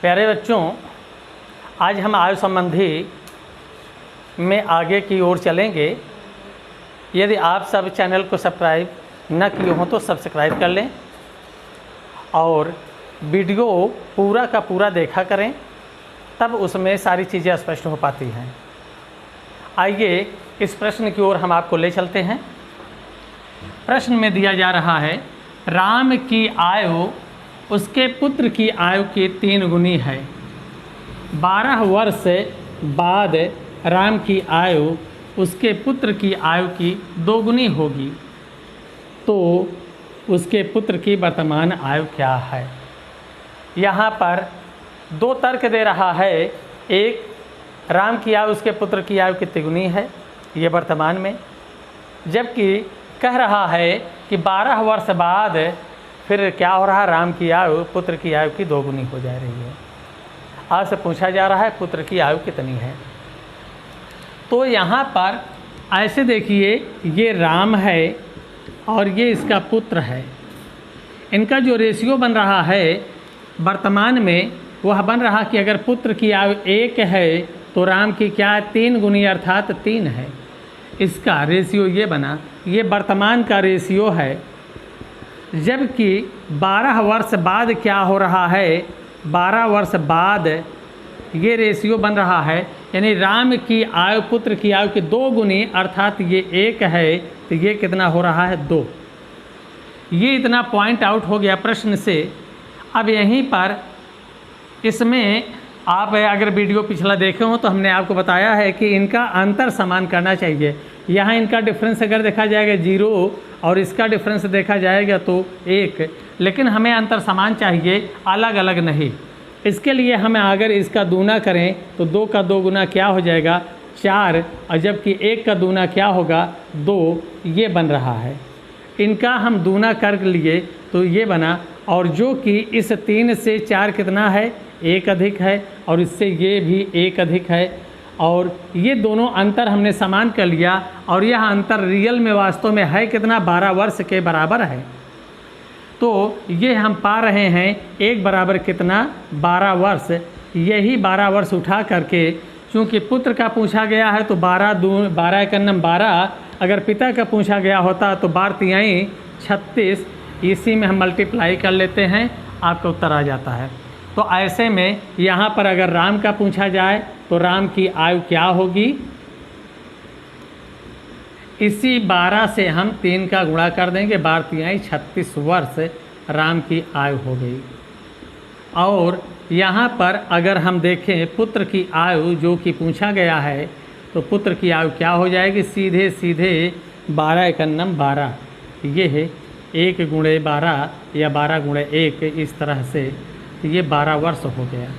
प्यारे बच्चों, आज हम आयु संबंधी में आगे की ओर चलेंगे। यदि आप सब चैनल को सब्सक्राइब न किए हों तो सब्सक्राइब कर लें और वीडियो पूरा का पूरा देखा करें, तब उसमें सारी चीज़ें स्पष्ट हो पाती हैं। आइए इस प्रश्न की ओर हम आपको ले चलते हैं। प्रश्न में दिया जा रहा है, राम की आयु उसके पुत्र की आयु की 3 गुनी है। 12 वर्ष बाद राम की आयु उसके पुत्र की आयु की 2 गुनी होगी, तो उसके पुत्र की वर्तमान आयु क्या है। यहाँ पर 2 तर्क दे रहा है। एक, राम की आयु उसके पुत्र की आयु कितनी गुनी है, ये वर्तमान में, जबकि कह रहा है कि 12 वर्ष बाद फिर क्या हो रहा है, राम की आयु पुत्र की आयु की 2 गुनी हो जा रही है। आपसे पूछा जा रहा है पुत्र की आयु कितनी है। तो यहाँ पर ऐसे देखिए, ये राम है और ये इसका पुत्र है। इनका जो रेशियो बन रहा है वर्तमान में, वह बन रहा कि अगर पुत्र की आयु 1 है तो राम की क्या 3 गुनी अर्थात 3 है। इसका रेशियो ये बना, ये वर्तमान का रेशियो है। जबकि 12 वर्ष बाद क्या हो रहा है, 12 वर्ष बाद ये रेशियो बन रहा है, यानी राम की आयु पुत्र की आयु की 2 गुनी अर्थात ये 1 है, तो ये कितना हो रहा है 2। ये इतना पॉइंट आउट हो गया प्रश्न से। अब यहीं पर इसमें आप अगर वीडियो पिछला देखे हो तो हमने आपको बताया है कि इनका अंतर समान करना चाहिए। यहाँ इनका डिफरेंस अगर देखा जाएगा 0 और इसका डिफरेंस देखा जाएगा तो 1, लेकिन हमें अंतर समान चाहिए, अलग अलग नहीं। इसके लिए हमें अगर इसका दूना करें तो 2 का 2 गुना क्या हो जाएगा 4, और जबकि 1 का दूना क्या होगा 2, ये बन रहा है। इनका हम दूना कर लिए तो ये बना, और जो कि इस 3 से 4 कितना है 1 अधिक है, और इससे ये भी 1 अधिक है, और ये दोनों अंतर हमने समान कर लिया। और यह अंतर रियल में वास्तव में है कितना, 12 वर्ष के बराबर है। तो ये हम पा रहे हैं 1 बराबर कितना 12 वर्ष। यही 12 वर्ष उठा करके, चूँकि पुत्र का पूछा गया है तो 12 का नम 12, अगर पिता का पूछा गया होता तो 12 तिहाई 36, इसी में हम मल्टीप्लाई कर लेते हैं, आपका उत्तर आ जाता है। तो ऐसे में यहाँ पर अगर राम का पूछा जाए तो राम की आयु क्या होगी, इसी 12 से हम 3 का गुणा कर देंगे, 12 तिहाई 36 वर्ष राम की आयु हो गई। और यहाँ पर अगर हम देखें पुत्र की आयु जो कि पूछा गया है, तो पुत्र की आयु क्या हो जाएगी, सीधे सीधे 12 एकन्नम 12, ये है 1 गुणे 12 या 12 गुणे 1, इस तरह से ये 12 वर्ष हो गया।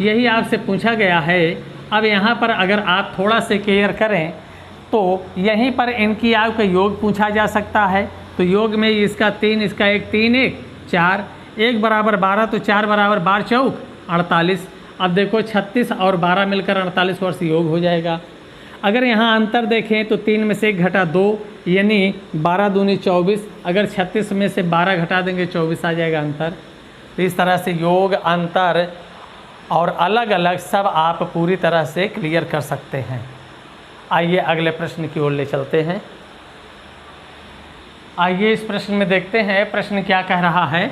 यही आपसे पूछा गया है। अब यहाँ पर अगर आप थोड़ा से क्लियर करें तो यहीं पर इनकी आयु का योग पूछा जा सकता है। तो योग में इसका 3, इसका 1, 3 1 4, 1 बराबर 12, तो 4 बराबर 12 चौक 48। अब देखो 36 और 12 मिलकर 48 वर्ष योग हो जाएगा। अगर यहाँ अंतर देखें तो 3 में से 1 घटा 2, यानी 12 दूनी 24। अगर 36 में से 12 घटा देंगे 24 आ जाएगा अंतर। तो इस तरह से योग, अंतर और अलग अलग सब आप पूरी तरह से क्लियर कर सकते हैं। आइए अगले प्रश्न की ओर ले चलते हैं। आइए इस प्रश्न में देखते हैं प्रश्न क्या कह रहा है।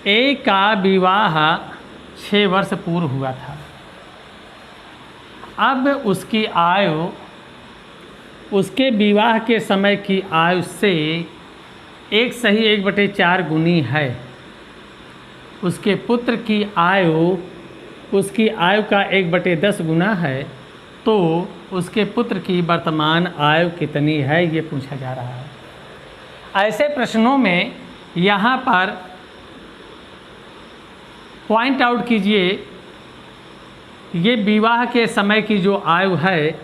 ए का विवाह 6 वर्ष पूर्व हुआ था। अब उसकी आयु उसके विवाह के समय की आयु से 1 सही 1/4 गुनी है। उसके पुत्र की आयु उसकी आयु का 1/10 गुना है, तो उसके पुत्र की वर्तमान आयु कितनी है, ये पूछा जा रहा है। ऐसे प्रश्नों में यहाँ पर पॉइंट आउट कीजिए, ये विवाह के समय की जो आयु है,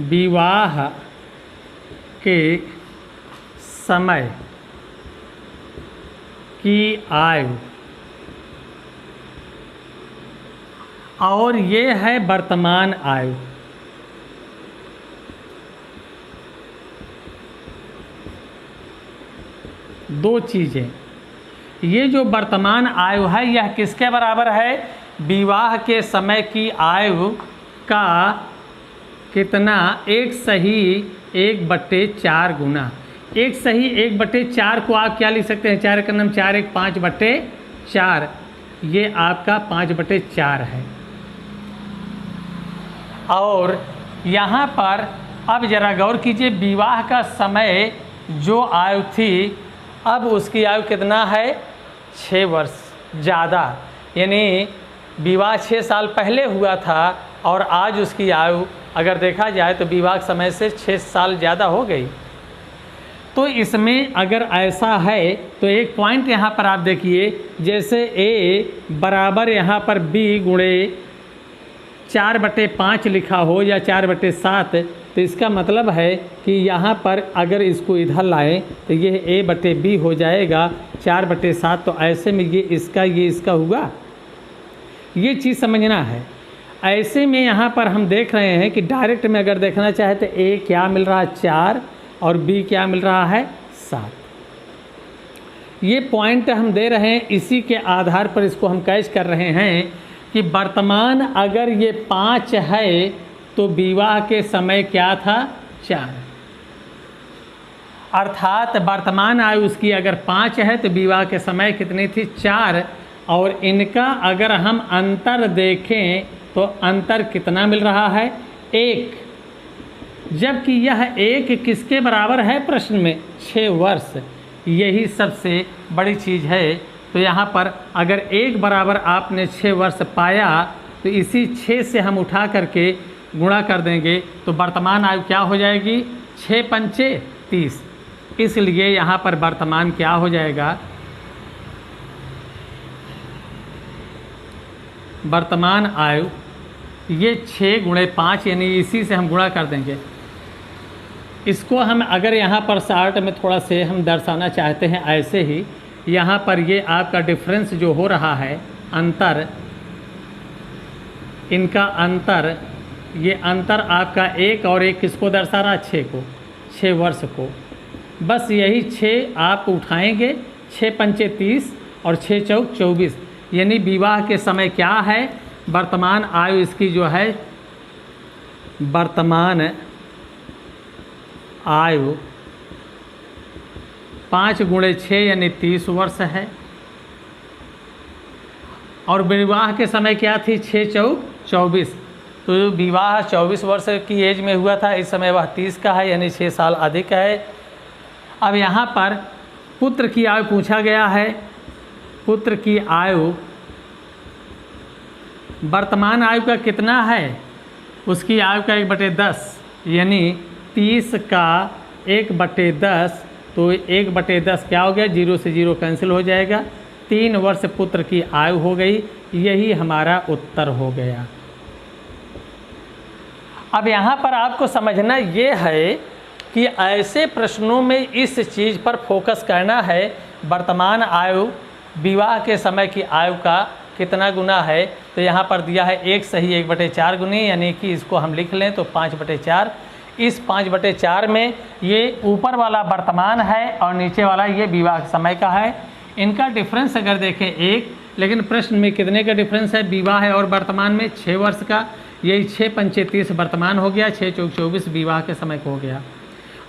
विवाह के समय की आयु, और ये है वर्तमान आयु। दो चीज़ें, ये जो वर्तमान आयु है यह किसके बराबर है? विवाह के समय की आयु का कितना? 1/4 गुना। 1/4 को आप क्या लिख सकते हैं? 4 का नाम 4 1 5/4, ये आपका 5/4 है। और यहाँ पर अब जरा गौर कीजिए, विवाह का समय जो आयु थी अब उसकी आयु कितना है? 6 वर्ष ज़्यादा, यानी विवाह 6 साल पहले हुआ था और आज उसकी आयु अगर देखा जाए तो विवाह समय से 6 साल ज़्यादा हो गई। तो इसमें अगर ऐसा है तो एक पॉइंट यहाँ पर आप देखिए, जैसे A बराबर यहाँ पर B गुणे 4/5 लिखा हो या 4/7, तो इसका मतलब है कि यहाँ पर अगर इसको इधर लाएं तो ये A/B हो जाएगा 4/7। तो ऐसे में ये इसका हुआ, ये चीज़ समझना है। ऐसे में यहाँ पर हम देख रहे हैं कि डायरेक्ट में अगर देखना चाहे तो A क्या मिल रहा है? 4 और B क्या मिल रहा है? 7। ये पॉइंट हम दे रहे हैं, इसी के आधार पर इसको हम कैच कर रहे हैं कि वर्तमान अगर ये 5 है तो विवाह के समय क्या था? 4। अर्थात वर्तमान आयु उसकी अगर 5 है तो विवाह के समय कितनी थी? 4। और इनका अगर हम अंतर देखें तो अंतर कितना मिल रहा है? 1, जबकि यह 1 किसके बराबर है प्रश्न में? 6 वर्ष। यही सबसे बड़ी चीज़ है। तो यहाँ पर अगर 1 बराबर आपने 6 वर्ष पाया तो इसी 6 से हम उठा करके गुणा कर देंगे तो वर्तमान आयु क्या हो जाएगी? 6 पंचे 30। इसलिए यहाँ पर वर्तमान क्या हो जाएगा? वर्तमान आयु ये 6 गुणे 5, यानी इसी से हम गुणा कर देंगे। इसको हम अगर यहाँ पर शार्ट में थोड़ा से हम दर्शाना चाहते हैं ऐसे ही, यहाँ पर ये आपका डिफरेंस जो हो रहा है, अंतर, इनका अंतर, ये अंतर आपका 1 और 1 किसको दर्शा रहा? 6 को, 6 वर्ष को। बस यही 6 आप उठाएंगे, 6 पंचे 30 और 6 चौक 24, यानी विवाह के समय क्या है? वर्तमान आयु इसकी जो है, वर्तमान आयु 5 गुणे 6 यानी 30 वर्ष है। और विवाह के समय क्या थी? 6 चौक 24। तो विवाह 24 वर्ष की एज में हुआ था, इस समय वह 30 का है, यानी 6 साल अधिक है। अब यहाँ पर पुत्र की आयु पूछा गया है। पुत्र की आयु वर्तमान आयु का कितना है? उसकी आयु का 1/10, यानी 30 का 1/10, तो 1/10 क्या हो गया? 0 से 0 कैंसिल हो जाएगा। 3 वर्ष पुत्र की आयु हो गई। यही हमारा उत्तर हो गया। अब यहाँ पर आपको समझना ये है कि ऐसे प्रश्नों में इस चीज़ पर फोकस करना है, वर्तमान आयु विवाह के समय की आयु का कितना गुना है। तो यहाँ पर दिया है 1 सही 1/4 गुनी, यानी कि इसको हम लिख लें तो 5/4। इस 5/4 में ये ऊपर वाला वर्तमान है और नीचे वाला ये विवाह समय का है। इनका डिफरेंस अगर देखें 1, लेकिन प्रश्न में कितने का डिफरेंस है विवाह है और वर्तमान में? 6 वर्ष का। यही 6 पंचे 30 वर्तमान हो गया, 6 चौक 24 विवाह के समय को हो गया।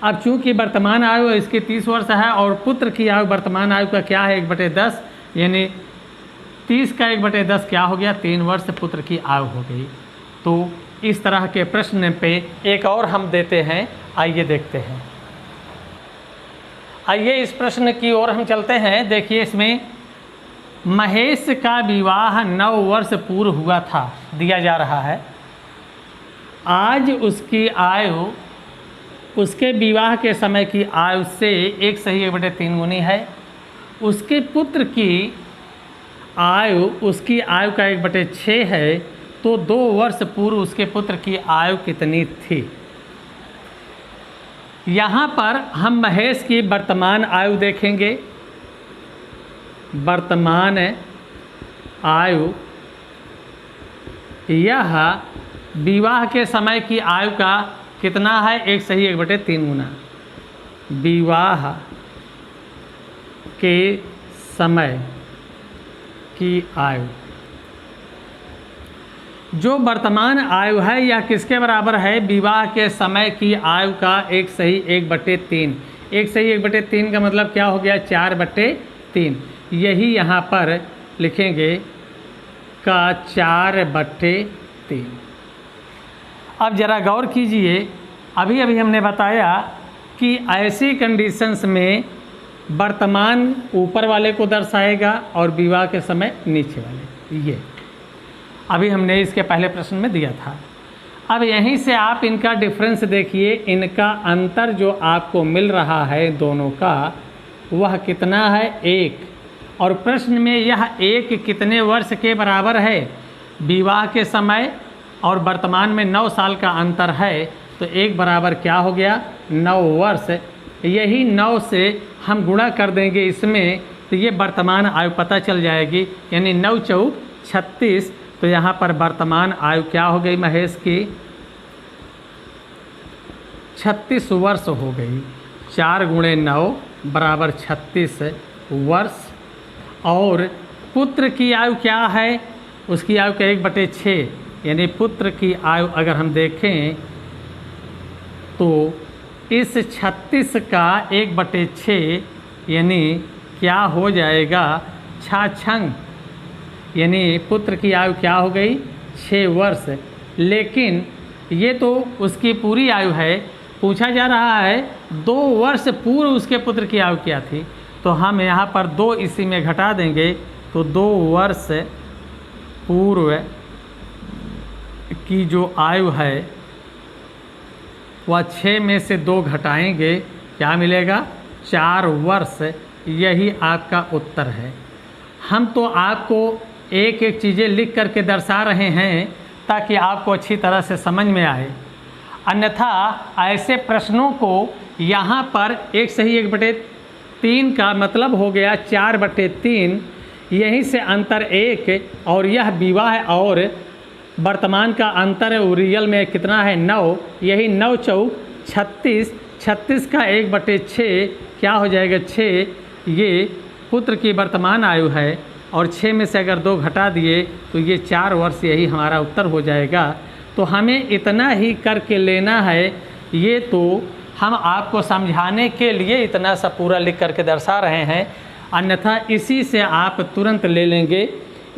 अब चूंकि वर्तमान आयु इसकी 30 वर्ष है और पुत्र की आयु वर्तमान आयु का क्या है? 1/10, यानी 30 का 1/10 क्या हो गया? 3 वर्ष पुत्र की आयु हो गई। तो इस तरह के प्रश्न पे एक और हम देते हैं, आइए देखते हैं। आइए इस प्रश्न की ओर हम चलते हैं। देखिए इसमें महेश का विवाह 9 वर्ष पूर्व हुआ था, दिया जा रहा है। आज उसकी आयु उसके विवाह के समय की आयु से 1 सही 1/3 गुनी है। उसके पुत्र की आयु उसकी आयु का 1/6 है। तो 2 वर्ष पूर्व उसके पुत्र की आयु कितनी थी? यहाँ पर हम महेश की वर्तमान आयु देखेंगे। वर्तमान आयु यह विवाह के समय की आयु का कितना है? 1 सही 1/3 गुना। विवाह के समय की आयु। जो वर्तमान आयु है यह किसके बराबर है? विवाह के समय की आयु का 1/3। 1/3 का मतलब क्या हो गया? 4/3। यही यहाँ पर लिखेंगे का 4/3। अब ज़रा गौर कीजिए, अभी अभी हमने बताया कि ऐसी कंडीशंस में वर्तमान ऊपर वाले को दर्शाएगा और विवाह के समय नीचे वाले। ये अभी हमने इसके पहले प्रश्न में दिया था। अब यहीं से आप इनका डिफरेंस देखिए, इनका अंतर जो आपको मिल रहा है दोनों का, वह कितना है? 1। और प्रश्न में यह 1 कितने वर्ष के बराबर है? विवाह के समय और वर्तमान में 9 साल का अंतर है, तो 1 बराबर क्या हो गया? 9 वर्ष। यही 9 से हम गुणा कर देंगे इसमें, तो ये वर्तमान आयु पता चल जाएगी, यानी 9 चौक 36। तो यहाँ पर वर्तमान आयु क्या हो गई महेश की? 36 वर्ष हो गई। 4 × 9 = 36 वर्ष। और पुत्र की आयु क्या है? उसकी आयु का 1/6, यानी पुत्र की आयु अगर हम देखें तो इस 36 का 1/6 यानी क्या हो जाएगा? 6 यानी पुत्र की आयु क्या हो गई? 6 वर्ष। लेकिन ये तो उसकी पूरी आयु है, पूछा जा रहा है 2 वर्ष पूर्व उसके पुत्र की आयु क्या थी। तो हम यहाँ पर 2 इसी में घटा देंगे, तो 2 वर्ष पूर्व की जो आयु है वह 6 में से 2 घटाएंगे, क्या मिलेगा? 4 वर्ष। यही आपका उत्तर है। हम तो आपको एक एक चीज़ें लिख करके दर्शा रहे हैं ताकि आपको अच्छी तरह से समझ में आए। अन्यथा ऐसे प्रश्नों को यहाँ पर 1 सही 1/3 का मतलब हो गया 4/3। यहीं से अंतर 1, और यह विवाह और वर्तमान का अंतर है, रियल में कितना है? 9। यही 9 चौक 36। 36 का 1/6 क्या हो जाएगा? 6। ये पुत्र की वर्तमान आयु है, और 6 में से अगर 2 घटा दिए तो ये 4 वर्ष, यही हमारा उत्तर हो जाएगा। तो हमें इतना ही करके लेना है। ये तो हम आपको समझाने के लिए इतना सा पूरा लिख करके दर्शा रहे हैं, अन्यथा इसी से आप तुरंत ले लेंगे।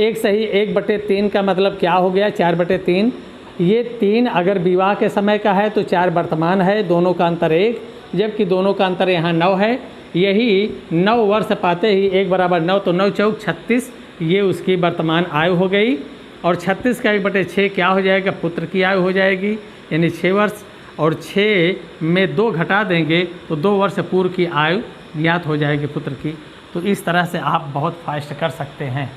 1 सही 1/3 का मतलब क्या हो गया? 4/3। ये 3 अगर विवाह के समय का है तो 4 वर्तमान है, दोनों का अंतर 1, जबकि दोनों का अंतर यहाँ 9 है। यही 9 वर्ष पाते ही 1 = 9, तो 9 चौक 36 ये उसकी वर्तमान आयु हो गई। और 36 का 1/6 क्या हो जाएगा? पुत्र की आयु हो जाएगी, यानी 6 वर्ष। और 6 में 2 घटा देंगे तो 2 वर्ष पूर्व की आयु ज्ञात हो जाएगी पुत्र की। तो इस तरह से आप बहुत फास्ट कर सकते हैं।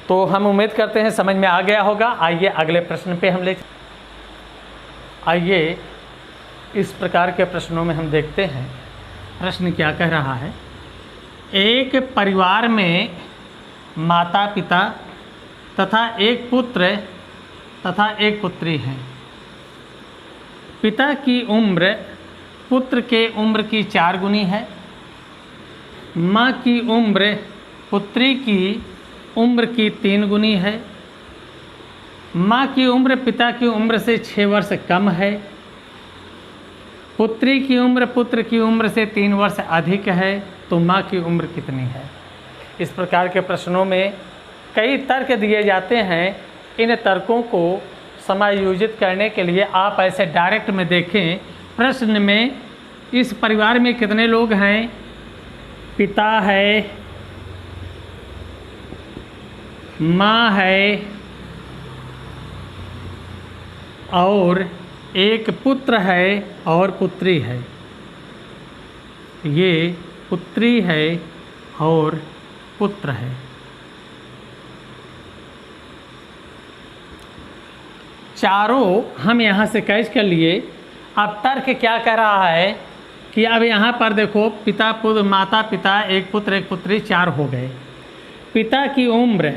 तो हम उम्मीद करते हैं समझ में आ गया होगा। आइए अगले प्रश्न पे हम आइए इस प्रकार के प्रश्नों में हम देखते हैं प्रश्न क्या कह रहा है। एक परिवार में माता पिता तथा एक पुत्र तथा एक पुत्री हैं। पिता की उम्र पुत्र के उम्र की 4 गुनी है। माँ की उम्र पुत्री की उम्र की 3 गुनी है। माँ की उम्र पिता की उम्र से 6 वर्ष कम है। पुत्री की उम्र पुत्र की उम्र से 3 वर्ष अधिक है। तो माँ की उम्र कितनी है? इस प्रकार के प्रश्नों में कई तर्क दिए जाते हैं। इन तर्कों को समायोजित करने के लिए आप ऐसे डायरेक्ट में देखें। प्रश्न में इस परिवार में कितने लोग हैं? पिता है, माँ है और एक पुत्र है और पुत्री है। ये पुत्री है और पुत्र है। चारों हम यहाँ से कैच कर लिए। अब तर्क क्या कह रहा है कि अब यहाँ पर देखो, पिता पुत्र माता पिता एक पुत्र एक पुत्री 4 हो गए। पिता की उम्र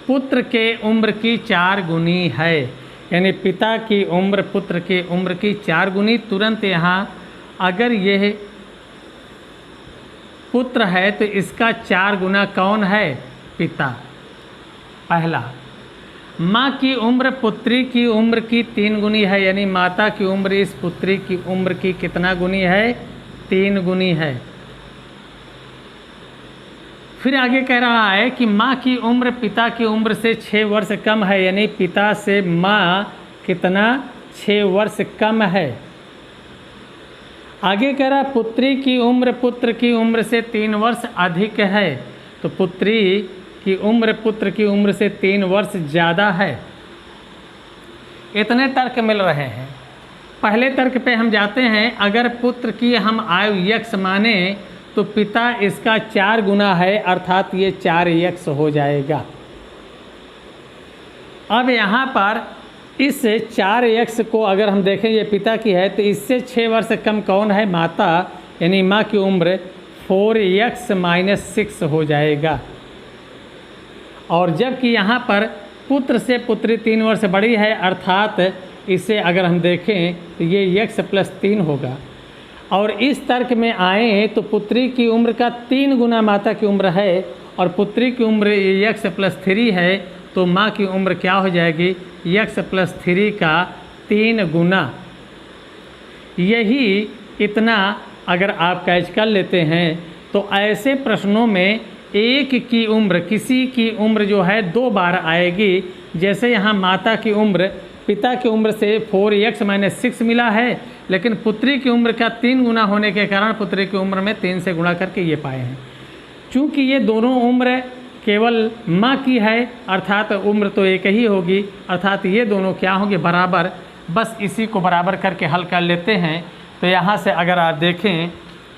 पुत्र के उम्र की 4 गुनी है, यानी पिता की उम्र पुत्र के उम्र की 4 गुनी। तुरंत यहाँ अगर यह पुत्र है तो इसका 4 गुना कौन है? पिता। पहला, माँ की उम्र पुत्री की उम्र की 3 गुनी है, यानी माता की उम्र इस पुत्री की उम्र की कितना गुनी है? 3 गुनी है। फिर आगे कह रहा है कि माँ की उम्र पिता की उम्र से 6 वर्ष कम है, यानी पिता से माँ कितना? 6 वर्ष कम है। आगे कह रहा पुत्री की उम्र पुत्र की उम्र से 3 वर्ष अधिक है, तो पुत्री की उम्र पुत्र की उम्र से 3 वर्ष ज़्यादा है। इतने तर्क मिल रहे हैं। पहले तर्क पे हम जाते हैं। अगर पुत्र की हम आयु यक्ष माने तो पिता इसका 4 गुना है, अर्थात ये 4 यक्ष हो जाएगा। अब यहाँ पर इस 4 यक्ष को अगर हम देखें, ये पिता की है, तो इससे 6 वर्ष कम कौन है? माता, यानी माँ की उम्र 4 यक्ष माइनस 6 हो जाएगा। और जबकि यहाँ पर पुत्र से पुत्री 3 वर्ष बड़ी है, अर्थात इसे अगर हम देखें तो ये यक्ष प्लस 3 होगा। और इस तर्क में आए तो पुत्री की उम्र का 3 गुना माता की उम्र है, और पुत्री की उम्र यक्ष प्लस 3 है, तो माँ की उम्र क्या हो जाएगी? यक्ष प्लस 3 का 3 गुना। यही इतना अगर आप कैच कर लेते हैं तो ऐसे प्रश्नों में एक की उम्र, किसी की उम्र जो है 2 बार आएगी। जैसे यहाँ माता की उम्र पिता की उम्र से 4x माइनस 6 मिला है, लेकिन पुत्री की उम्र का 3 गुना होने के कारण पुत्री की उम्र में 3 से गुणा करके ये पाए हैं। चूँकि ये दोनों उम्र केवल माँ की है, अर्थात उम्र तो एक ही होगी, अर्थात ये दोनों क्या होंगे? बराबर। बस इसी को बराबर करके हल कर लेते हैं। तो यहाँ से अगर आप देखें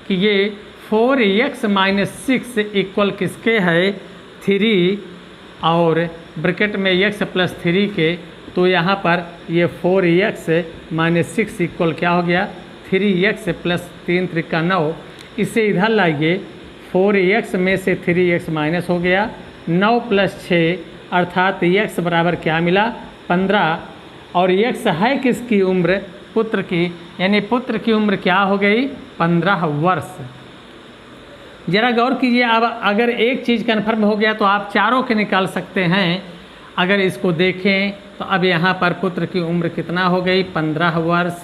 कि ये 4x माइनस 6 इक्वल किसके है? 3 और ब्रैकेट में x प्लस 3 के, तो यहाँ पर ये 4x माइनस 6 इक्वल क्या हो गया? 3x plus 3 Trika 9। इसे इधर लाइए, 4x में से 3x माइनस हो गया, 9 प्लस 6 अर्थात x बराबर क्या मिला? 15। और x है किसकी उम्र? पुत्र की, यानी पुत्र की उम्र क्या हो गई? 15 वर्ष। ज़रा गौर कीजिए। अब अगर एक चीज़ कन्फर्म हो गया तो आप चारों के निकाल सकते हैं। अगर इसको देखें तो अब यहाँ पर पुत्र की उम्र कितना हो गई? 15 वर्ष।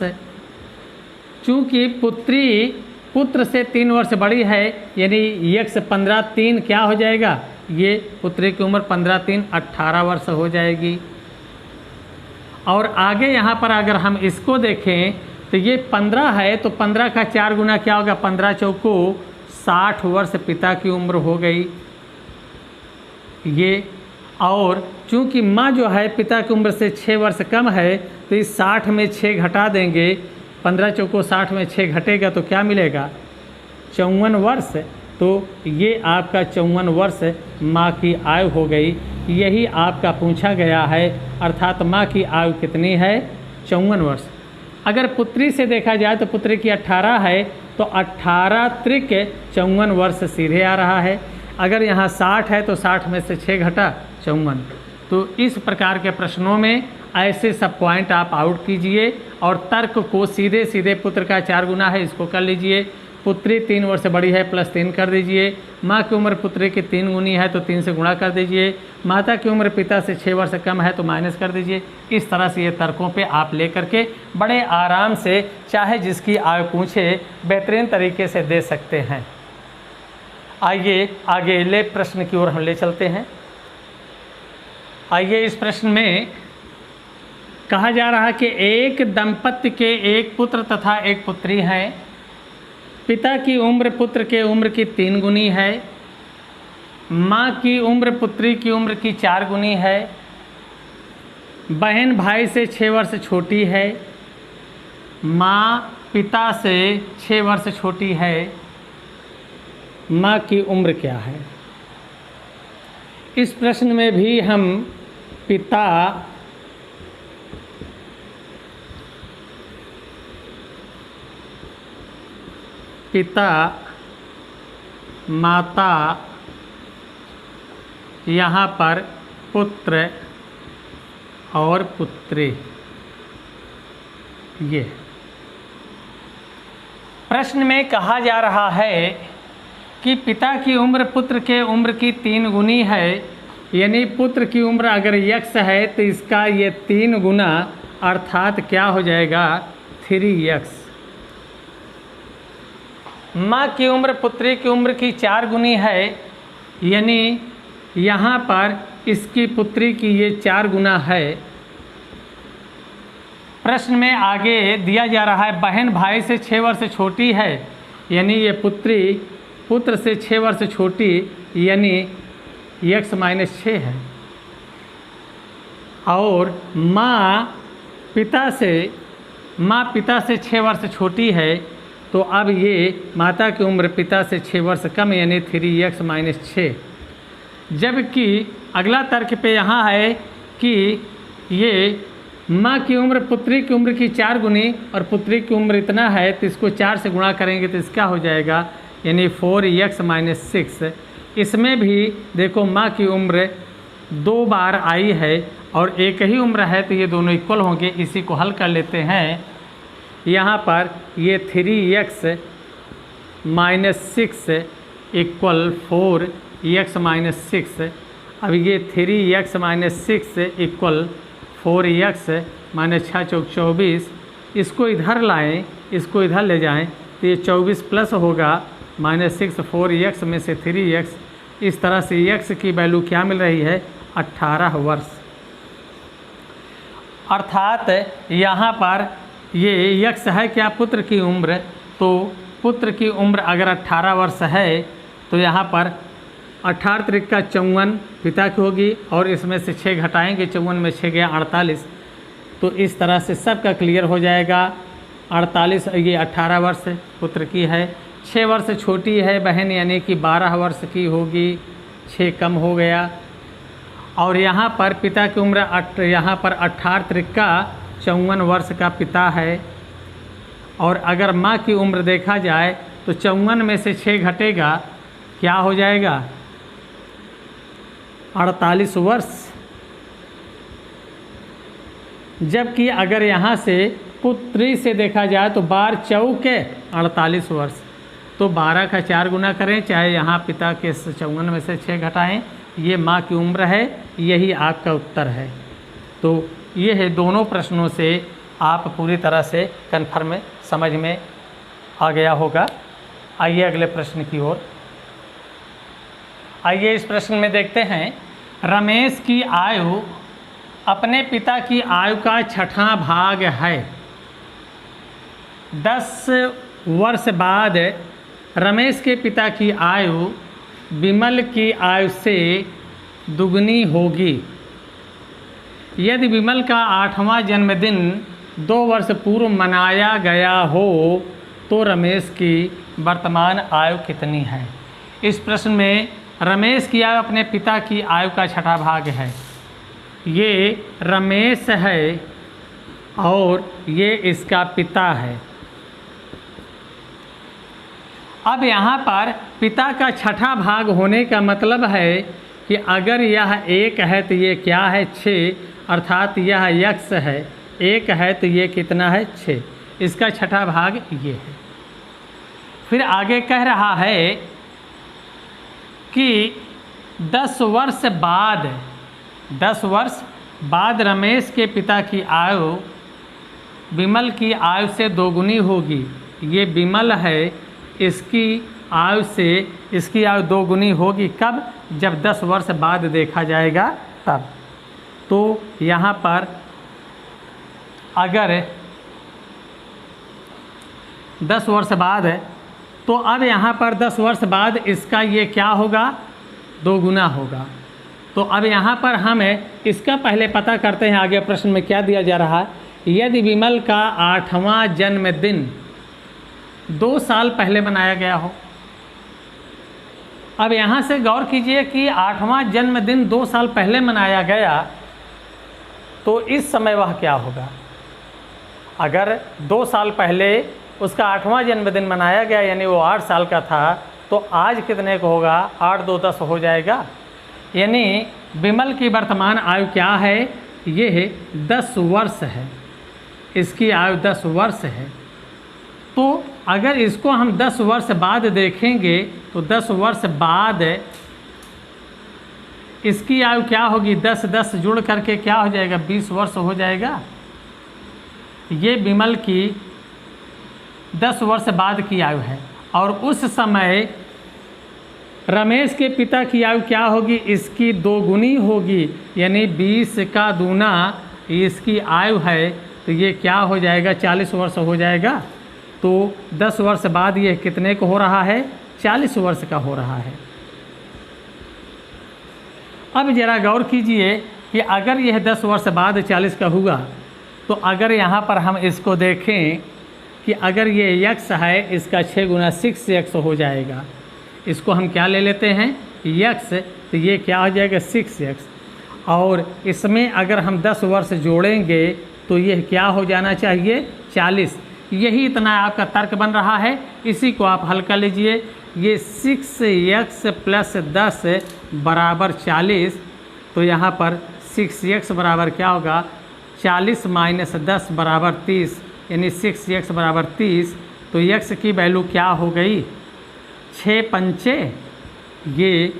चूँकि पुत्री पुत्र से 3 वर्ष बड़ी है, यानी यक्ष 15 3 क्या हो जाएगा? ये पुत्री की उम्र 15 3 18 वर्ष हो जाएगी। और आगे यहाँ पर अगर हम इसको देखें तो ये 15 है, तो 15 का 4 गुना क्या होगा? 15 चौको 60 वर्ष पिता की उम्र हो गई ये। और चूँकि माँ जो है पिता की उम्र से 6 वर्ष कम है, तो इस 60 में 6 घटा देंगे, 15 चौको 60 में 6 घटेगा तो क्या मिलेगा? 54 वर्ष। तो ये आपका 54 वर्ष माँ की आयु हो गई। यही आपका पूछा गया है, अर्थात माँ की आयु कितनी है? 54 वर्ष। अगर पुत्री से देखा जाए तो पुत्री की 18 है, तो 18 त्रिक 54 वर्ष सीधे आ रहा है। अगर यहाँ 60 है तो 60 में से 6 घटा 54। तो इस प्रकार के प्रश्नों में ऐसे सब पॉइंट आप आउट कीजिए और तर्क को सीधे सीधे पुत्र का 4 गुना है इसको कर लीजिए, पुत्री 3 वर्ष बड़ी है प्लस 3 कर दीजिए, माँ की उम्र पुत्री की 3 गुनी है तो 3 से गुणा कर दीजिए, माता की उम्र पिता से 6 वर्ष कम है तो माइनस कर दीजिए। इस तरह से ये तर्कों पे आप ले करके बड़े आराम से चाहे जिसकी आयु पूछे बेहतरीन तरीके से दे सकते हैं। आइए आगे ले प्रश्न की ओर हम ले चलते हैं। आइए इस प्रश्न में कहा जा रहा है कि एक दंपत्ति के एक पुत्र तथा एक पुत्री हैं। पिता की उम्र पुत्र के उम्र की 3 गुनी है, माँ की उम्र पुत्री की उम्र की 4 गुनी है, बहन भाई से 6 वर्ष छोटी है, माँ पिता से 6 वर्ष छोटी है। माँ की उम्र क्या है? इस प्रश्न में भी हम पिता माता, यहाँ पर पुत्र और पुत्री, ये प्रश्न में कहा जा रहा है कि पिता की उम्र पुत्र के उम्र की 3 गुनी है, यानी पुत्र की उम्र अगर x है तो इसका ये 3 गुना अर्थात क्या हो जाएगा 3x। माँ की उम्र पुत्री की उम्र की 4 गुनी है, यानी यहाँ पर इसकी पुत्री की ये 4 गुना है। प्रश्न में आगे दिया जा रहा है बहन भाई से 6 वर्ष छोटी है, यानी ये पुत्री पुत्र से 6 वर्ष छोटी, यानी x - 6 है। और माँ पिता से 6 वर्ष छोटी है, तो अब ये माता की उम्र पिता से 6 वर्ष कम, यानी 3x - 6। जबकि अगला तर्क पे यहाँ है कि ये माँ की उम्र पुत्री की उम्र की 4 गुनी और पुत्री की उम्र इतना है, तो इसको 4 से गुणा करेंगे तो इसका हो जाएगा यानी 4x - 6। इसमें भी देखो माँ की उम्र 2 बार आई है और एक ही उम्र है, तो ये दोनों इक्वल होंगे। इसी को हल कर लेते हैं। यहाँ पर ये 3x - 6 इक्वल 4x - 6। अब ये 3x - 6 इक्वल 4x - 6 × 24। इसको इधर लाएं, इसको इधर ले जाएं, तो ये 24 प्लस होगा -6 4x में से 3x। इस तरह से x की वैल्यू क्या मिल रही है 18 वर्ष। अर्थात यहाँ पर ये x है क्या पुत्र की उम्र, तो पुत्र की उम्र अगर 18 वर्ष है तो यहाँ पर 18 × 3 = 54 पिता की होगी, और इसमें से 6 घटाएंगे, 54 में 6 गया 48। तो इस तरह से सबका क्लियर हो जाएगा। 48 ये 18 वर्ष पुत्र की है, 6 वर्ष छोटी है बहन, यानी कि 12 वर्ष की होगी, 6 कम हो गया। और यहाँ पर पिता की उम्र यहाँ पर 18 × 3 = 54 वर्ष का पिता है। और अगर माँ की उम्र देखा जाए तो 54 में से 6 घटेगा, क्या हो जाएगा 48 वर्ष। जबकि अगर यहाँ से पुत्री से देखा जाए तो 12 चौके 48 वर्ष। तो 12 का 4 गुना करें, चाहे यहाँ पिता के 54 में से 6 घटाएं, ये माँ की उम्र है, यही आपका उत्तर है। तो ये है दोनों प्रश्नों से आप पूरी तरह से कन्फर्म समझ में आ गया होगा। आइए अगले प्रश्न की ओर। आइए इस प्रश्न में देखते हैं, रमेश की आयु अपने पिता की आयु का 6वां भाग है। 10 वर्ष बाद रमेश के पिता की आयु विमल की आयु से दुगनी होगी। यदि विमल का 8वां जन्मदिन 2 वर्ष पूर्व मनाया गया हो तो रमेश की वर्तमान आयु कितनी है। इस प्रश्न में रमेश की आयु अपने पिता की आयु का 6वां भाग है। ये रमेश है और ये इसका पिता है। अब यहाँ पर पिता का 6वां भाग होने का मतलब है कि अगर यह 1 है तो ये क्या है 6, अर्थात यह x है, 1 है तो ये कितना है 6, इसका 6वां भाग ये है। फिर आगे कह रहा है कि 10 वर्ष बाद रमेश के पिता की आयु विमल की आयु से दोगुनी होगी। ये विमल है, इसकी आयु दोगुनी होगी कब, जब 10 वर्ष बाद देखा जाएगा तब। तो यहाँ पर अगर 10 वर्ष बाद है तो अब यहाँ पर 10 वर्ष बाद इसका ये क्या होगा, दोगुना होगा। तो अब यहाँ पर हम इसका पहले पता करते हैं। आगे प्रश्न में क्या दिया जा रहा है, यदि विमल का 8वां जन्मदिन 2 साल पहले मनाया गया हो। अब यहाँ से गौर कीजिए कि 8वां जन्मदिन 2 साल पहले मनाया गया, तो इस समय वह क्या होगा। अगर 2 साल पहले उसका 8वां जन्मदिन मनाया गया, यानी वो 8 साल का था, तो आज कितने को होगा, 8 2 10 हो जाएगा। यानी विमल की वर्तमान आयु क्या है, ये है 10 वर्ष है, इसकी आयु 10 वर्ष है। तो अगर इसको हम 10 वर्ष बाद देखेंगे तो 10 वर्ष बाद इसकी आयु क्या होगी, 10 जुड़ करके क्या हो जाएगा, 20 वर्ष हो जाएगा। ये विमल की 10 वर्ष बाद की आयु है और उस समय रमेश के पिता की आयु क्या होगी, इसकी 2 गुनी होगी, यानी 20 का दूना इसकी आयु है, तो ये क्या हो जाएगा, 40 वर्ष हो जाएगा। तो 10 वर्ष बाद ये कितने को हो रहा है, 40 वर्ष का हो रहा है। अब जरा गौर कीजिए कि अगर यह 10 वर्ष बाद 40 का हुआ, तो अगर यहाँ पर हम इसको देखें कि अगर ये x है, इसका 6 गुना 6x हो जाएगा। इसको हम क्या ले लेते हैं, x, तो ये क्या हो जाएगा 6x। और इसमें अगर हम 10 वर्ष जोड़ेंगे तो यह क्या हो जाना चाहिए, 40। यही इतना आपका तर्क बन रहा है, इसी को आप हल कर लीजिए। ये 6x + 10 बराबर 40, तो यहाँ पर 6x बराबर क्या होगा, 40 - 10 बराबर 30, यानी 6x बराबर 30। तो x की वैल्यू क्या हो गई, 6 पंचे, ये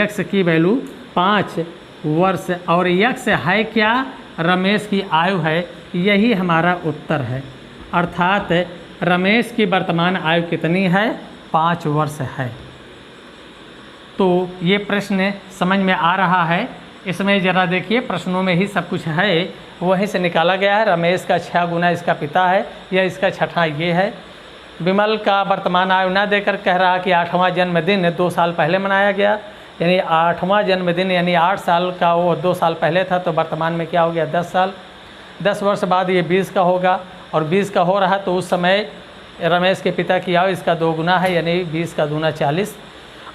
x की वैल्यू 5 वर्ष, और x है क्या, रमेश की आयु है। यही हमारा उत्तर है, अर्थात रमेश की वर्तमान आयु कितनी है, 5 वर्ष है। तो ये प्रश्न समझ में आ रहा है। इसमें ज़रा देखिए, प्रश्नों में ही सब कुछ है, वहीं से निकाला गया है। रमेश का 6 गुना इसका पिता है, या इसका छठा ये है। विमल का वर्तमान आयु ना देकर कह रहा कि 8वां जन्मदिन 2 साल पहले मनाया गया, यानी 8वां जन्मदिन यानी 8 साल का वो 2 साल पहले था, तो वर्तमान में क्या हो गया, 10 साल। 10 वर्ष बाद ये 20 का होगा, और 20 का हो रहा, तो उस समय रमेश के पिता की आयु इसका 2 गुना है, यानी 20 का दूना 40।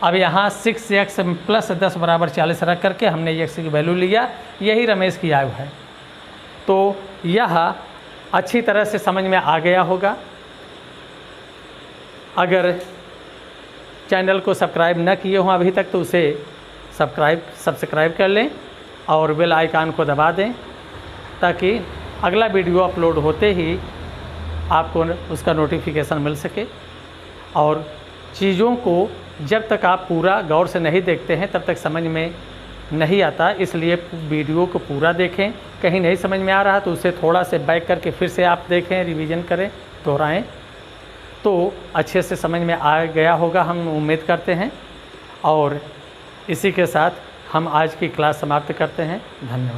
अब यहाँ 6x + 10 बराबर 40 रख करके हमने x की वैल्यू लिया, यही रमेश की आयु है। तो यह अच्छी तरह से समझ में आ गया होगा। अगर चैनल को सब्सक्राइब न किए हों अभी तक, तो उसे सब्सक्राइब कर लें और बेल आइकन को दबा दें, ताकि अगला वीडियो अपलोड होते ही आपको उसका नोटिफिकेशन मिल सके। और चीज़ों को जब तक आप पूरा गौर से नहीं देखते हैं तब तक समझ में नहीं आता, इसलिए वीडियो को पूरा देखें। कहीं नहीं समझ में आ रहा तो उसे थोड़ा से बैक करके फिर से आप देखें, रिवीजन करें, दोहराएं, तो अच्छे से समझ में आ गया होगा, हम उम्मीद करते हैं। और इसी के साथ हम आज की क्लास समाप्त करते हैं। धन्यवाद।